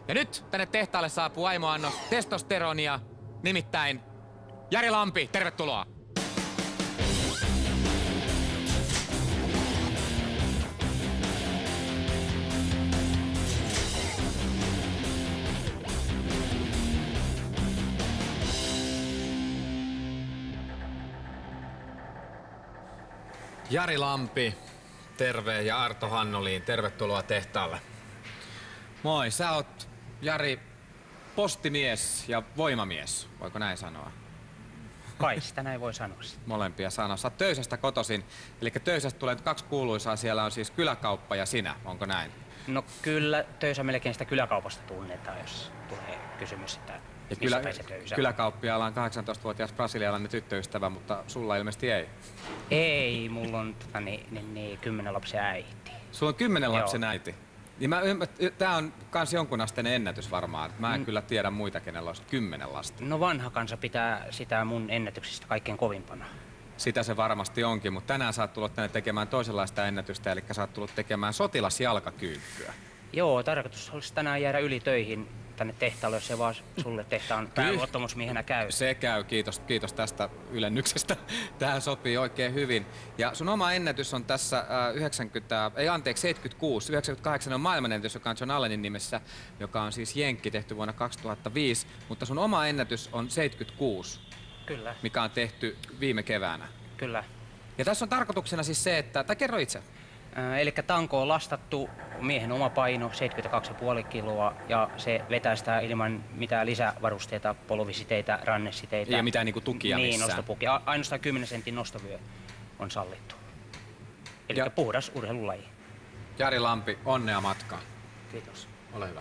Ja nyt tänne tehtaalle saapuu aimoannos testosteronia, nimittäin Jari Lampi, tervetuloa! Jari Lampi, terve, ja Arto Hannoliin, tervetuloa tehtaalle. Moi, sä oot, Jari, postimies ja voimamies, voiko näin sanoa? Kai sitä näin voi sanoa. Molempia sanoa. Sä oot Töysästä kotoisin, eli Töysästä tulee nyt 2 kuuluisaa, siellä on siis kyläkauppa ja sinä, onko näin? No kyllä, Töysä melkein sitä kyläkaupasta tunnetaan, jos tulee kysymys, että missä päin se Töysä. Kyläkauppiaalla on 18-vuotias brasilialainen tyttöystävä, mutta sulla ilmeisesti ei. Ei, mulla on 10 lapsen äiti. Sulla on 10 lapsen äiti? Niin tää on kans jonkunasteinen ennätys varmaan. Mä en kyllä tiedä muita, kenellä olisi 10 lasta. No vanha kansa pitää sitä mun ennätyksistä kaikkein kovimpana. Sitä se varmasti onkin, mutta tänään sä oot tullut tänne tekemään toisenlaista ennätystä, eli sä oot tullut tekemään sotilasjalkakyykkyä. Joo, tarkoitus olisi tänään jäädä yli töihin tänne tehtaalle, jos se vaan sulle tehtaan pääluottamusmiehenä käy. Se käy, kiitos tästä ylennyksestä. Tähän sopii oikein hyvin. Ja sun oma ennätys on tässä 76, 98 on maailmanennätys, joka on John Allenin nimessä, joka on siis jenkki, tehty vuonna 2005, mutta sun oma ennätys on 76. Kyllä. Mikä on tehty viime keväänä. Kyllä. Ja tässä on tarkoituksena siis se, että, tai kerro itse. Eli tanko on lastattu, miehen oma paino 72,5 kiloa ja se vetää sitä ilman mitään lisävarusteita, polvisiteitä, rannesiteitä. Ja mitään niinku tukia niin, missään. nostopukia. Ainoastaan 10 sentin nostovyö on sallittu. Eli puhdas urheilulaji. Jari Lampi, onnea matkaan. Kiitos. Ole hyvä.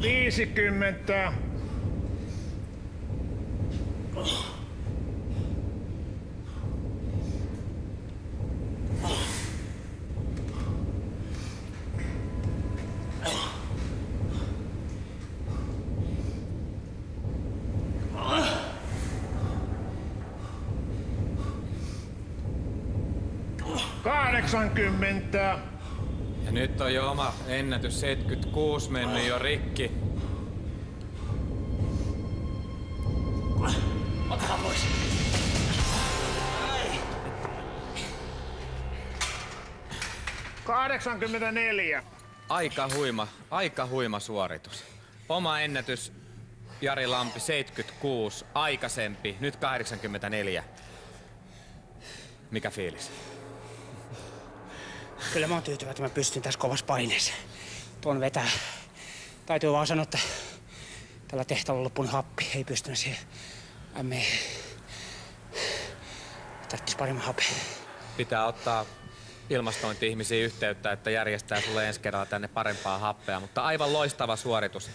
Viisikymmentä. Kahdeksankymmentä. Ja nyt on jo oma ennätys 76 mennyt jo rikki. Ottakaa pois. 84. Aika huima suoritus. Oma ennätys Jari Lampi 76, aikaisempi, nyt 84. Mikä fiilis? Kyllä mä oon tyytyväinen, että mä pystyn tässä kovassa paineessa tuon vetää. Täytyy vaan sanoa, että tällä tehtaalla on loppunut happi. Ei pystynyt siihen ämmeen. Tarvitsis paremmin happi. Pitää ottaa ilmastointi-ihmisiin yhteyttä, että järjestää sulle ensi kerralla tänne parempaa happea, mutta aivan loistava suoritus.